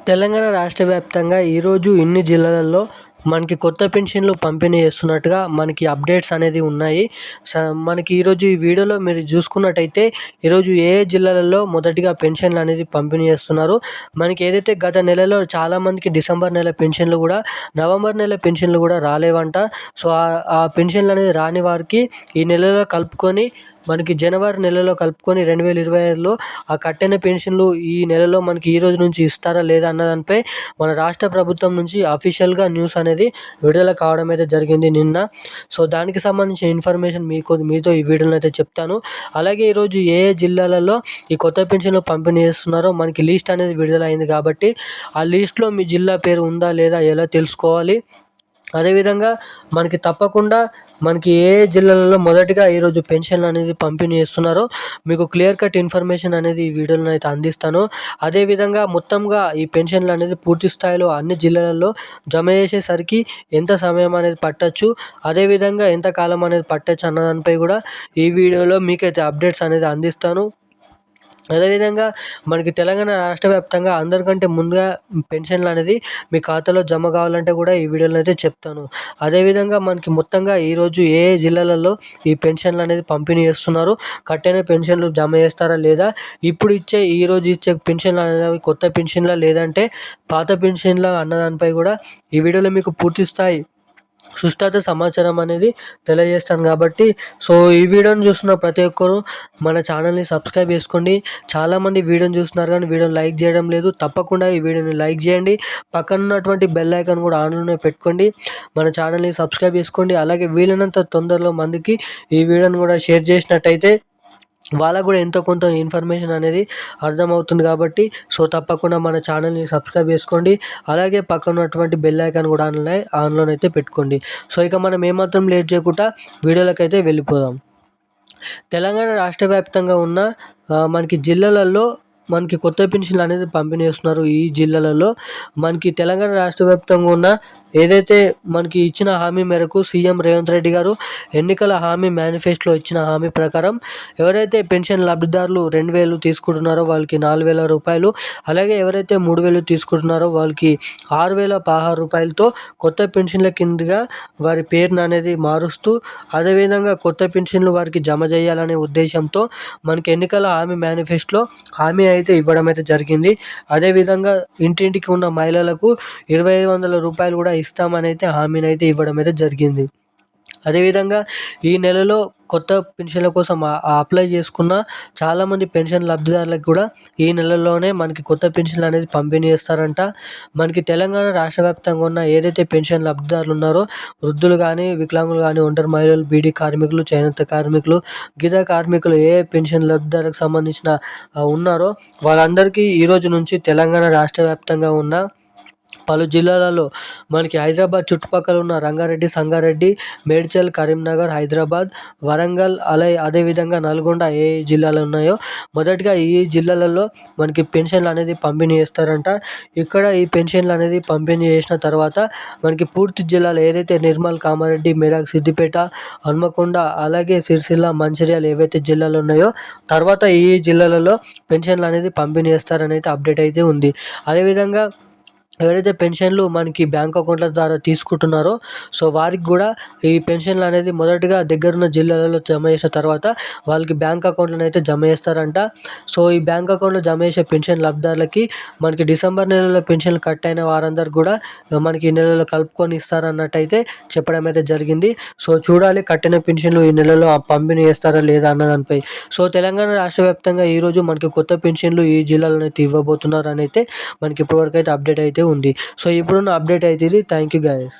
తెలంగాణ రాష్ట్ర వ్యాప్తంగా ఈరోజు ఇన్ని జిల్లాలలో మనకి కొత్త పెన్షన్లు పంపిణీ చేస్తున్నట్టుగా మనకి అప్డేట్స్ అనేది ఉన్నాయి. మనకి ఈరోజు ఈ వీడియోలో మీరు చూసుకున్నట్టయితే ఈరోజు ఏ జిల్లాలలో మొదటిగా పెన్షన్లు అనేది పంపిణీ చేస్తున్నారు. మనకి ఏదైతే గత నెలలో చాలామందికి డిసెంబర్ నెల పెన్షన్లు కూడా, నవంబర్ నెల పెన్షన్లు కూడా రాలేవంట. సో ఆ పెన్షన్లు అనేది రాని వారికి ఈ నెలలో కలుపుకొని మనకి జనవరి నెలలో కలుపుకొని 2025లో ఆ కట్టిన పెన్షన్లు ఈ నెలలో మనకి ఈ రోజు నుంచి ఇస్తారా లేదా అన్న దానిపై మన రాష్ట్ర ప్రభుత్వం నుంచి అఫీషియల్గా న్యూస్ అనేది విడుదల కావడం అయితే జరిగింది నిన్న. సో దానికి సంబంధించిన ఇన్ఫర్మేషన్ మీతో ఈ వీడియోలో అయితే చెప్తాను. అలాగే ఈరోజు ఏ జిల్లాలలో ఈ కొత్త పెన్షన్లు పంపిణీ చేస్తున్నారో మనకి లిస్ట్ అనేది విడుదల అయింది కాబట్టి ఆ లిస్ట్లో మీ జిల్లా పేరు ఉందా లేదా ఎలా తెలుసుకోవాలి. అదేవిధంగా మనకి తప్పకుండా మనకి ఏ జిల్లాలలో మొదటిగా ఈరోజు పెన్షన్లు అనేది పంపిణీ చేస్తున్నారో మీకు క్లియర్ కట్ ఇన్ఫర్మేషన్ అనేది ఈ వీడియోలో అయితే అందిస్తాను. అదేవిధంగా మొత్తంగా ఈ పెన్షన్లు అనేది పూర్తి స్థాయిలో అన్ని జిల్లాలలో జమ చేసేసరికి ఎంత సమయం అనేది పట్టచ్చు, అదేవిధంగా ఎంత కాలం అనేది పట్టచ్చు అన్న దానిపై కూడా ఈ వీడియోలో మీకైతే అప్డేట్స్ అనేది అందిస్తాను. అదేవిధంగా మనకి తెలంగాణ రాష్ట్ర వ్యాప్తంగా అందరికంటే ముందుగా పెన్షన్లు అనేది మీ ఖాతాలో జమ కావాలంటే కూడా ఈ వీడియోలో అయితే చెప్తాను. అదేవిధంగా మనకి మొత్తంగా ఈరోజు ఏ జిల్లాలలో ఈ పెన్షన్లు అనేది పంపిణీ చేస్తున్నారు, కట్టిన పెన్షన్లు జమ చేస్తారా లేదా, ఈరోజు ఇచ్చే పెన్షన్లు అనేవి కొత్త పెన్షన్లా లేదంటే పాత పెన్షన్లా అన్నదానిపై కూడా ఈ వీడియోలో మీకు పూర్తి స్థాయి సుష్ఠాత సమాచారం అనేది తెలియజేస్తాను కాబట్టి ఈ వీడియోని చూస్తున్న ప్రతి ఒక్కరూ మన ఛానల్ని సబ్స్క్రైబ్ చేసుకోండి. చాలామంది వీడియోని చూస్తున్నారు కానీ వీడియోని లైక్ చేయడం లేదు. తప్పకుండా ఈ వీడియోని లైక్ చేయండి. పక్కన ఉన్నటువంటి బెల్ ఐకాన్ కూడా ఆన్లోనే పెట్టుకోండి. మన ఛానల్ని సబ్స్క్రైబ్ చేసుకోండి. అలాగే వీలైనంత తొందరలో మందికి ఈ వీడియోని కూడా షేర్ చేసినట్టయితే వాళ్ళకు కూడా ఎంతో కొంత ఇన్ఫర్మేషన్ అనేది అర్థమవుతుంది కాబట్టి తప్పకుండా మన ఛానల్ని సబ్స్క్రైబ్ చేసుకోండి. అలాగే పక్కన ఉన్నటువంటి బెల్ ఐకాన్ కూడా ఆన్లోనైతే పెట్టుకోండి. ఇక మనం ఏమాత్రం లేట్ చేయకుండా వీడియోలకైతే వెళ్ళిపోదాం. తెలంగాణ రాష్ట్ర వ్యాప్తంగా ఉన్న మనకి జిల్లాలలో మనకి కొత్త పెన్షన్లు అనేది పంపిణీ చేస్తున్నారు. ఈ జిల్లాలలో మనకి తెలంగాణ రాష్ట్ర వ్యాప్తంగా ఉన్న ఏదైతే మనకి ఇచ్చిన హామీ మేరకు సీఎం రేవంత్ రెడ్డి గారు ఎన్నికల హామీ మేనిఫెస్టోలో ఇచ్చిన హామీ ప్రకారం ఎవరైతే పెన్షన్ లబ్ధిదారులు 2,000 తీసుకుంటున్నారో వాళ్ళకి 4,000 రూపాయలు, అలాగే ఎవరైతే 3,000 తీసుకుంటున్నారో వాళ్ళకి 6,016 రూపాయలతో కొత్త పెన్షన్ల కిందగా వారి పేరును అనేది మారుస్తూ అదేవిధంగా కొత్త పెన్షన్లు వారికి జమ చేయాలనే ఉద్దేశంతో మనకి ఎన్నికల హామీ మేనిఫెస్టోలో హామీ అయితే ఇవ్వడం అయితే జరిగింది. అదేవిధంగా ఇంటింటికి ఉన్న మహిళలకు 2,500 రూపాయలు కూడా ఇస్తామని అయితే హామీని అయితే ఇవ్వడం అయితే జరిగింది. అదేవిధంగా ఈ నెలలో కొత్త పెన్షన్ల కోసం అప్లై చేసుకున్న చాలామంది పెన్షన్ లబ్ధిదారులకు కూడా ఈ నెలలోనే మనకి కొత్త పెన్షన్లు అనేది పంపిణీ చేస్తారంట. మనకి తెలంగాణ రాష్ట్ర వ్యాప్తంగా ఉన్న ఏదైతే పెన్షన్ లబ్ధిదారులు ఉన్నారో వృద్ధులు కానీ, వికలాంగులు కానీ, ఒంటరి మహిళలు, బీడీ కార్మికులు, చేనేత కార్మికులు, గీత కార్మికులు ఏ పెన్షన్ లబ్ధిదారులకు సంబంధించిన ఉన్నారో వాళ్ళందరికీ ఈరోజు నుంచి తెలంగాణ రాష్ట్ర వ్యాప్తంగా ఉన్న పలు జిల్లాలలో మనకి హైదరాబాద్ చుట్టుపక్కల ఉన్న రంగారెడ్డి, సంగారెడ్డి, మేడ్చల్, కరీంనగర్, హైదరాబాద్, వరంగల్, అదేవిధంగా నల్గొండ ఏ జిల్లాలు ఉన్నాయో మొదటిగా ఈ జిల్లాలలో మనకి పెన్షన్లు అనేది పంపిణీ చేస్తారంట. ఇక్కడ ఈ పెన్షన్లు అనేది పంపిణీ చేసిన తర్వాత మనకి పూర్తి జిల్లాలు ఏదైతే నిర్మల్, కామారెడ్డి, మెదక్, సిద్దిపేట, హన్మకొండ, అలాగే సిరిసిల్ల, మంచిర్యాల ఏవైతే జిల్లాలు ఉన్నాయో తర్వాత ఈ జిల్లాలలో పెన్షన్లు అనేది పంపిణీ చేస్తారని అయితే అప్డేట్ అయితే ఉంది. అదేవిధంగా ఎవరైతే పెన్షన్లు మనకి బ్యాంక్ అకౌంట్ల ద్వారా తీసుకుంటున్నారో వారికి కూడా ఈ పెన్షన్లు అనేది మొదటగా దగ్గరున్న జిల్లాలలో జమ చేసిన తర్వాత వాళ్ళకి బ్యాంక్ అకౌంట్లను అయితే జమ చేస్తారంట. ఈ బ్యాంక్ అకౌంట్లో జమ చేసే పెన్షన్ లబ్ధిదారులకి మనకి డిసెంబర్ నెలలో పెన్షన్లు కట్ అయిన వారందరూ కూడా మనకి ఈ నెలలో కలుపుకొని ఇస్తారన్నట్టయితే చెప్పడం అయితే జరిగింది. చూడాలి కట్టిన పెన్షన్లు ఈ నెలలో పంపిణీ చేస్తారా లేదా అన్న దానిపై. తెలంగాణ రాష్ట్ర వ్యాప్తంగా ఈరోజు మనకి కొత్త పెన్షన్లు ఈ జిల్లాలో అయితే ఇవ్వబోతున్నారు అని అయితే మనకి ఇప్పటివరకు అయితే అప్డేట్ అయితే ఉంది. ఇప్పుడున్న అప్డేట్ అయితే ఇది. Thank you guys.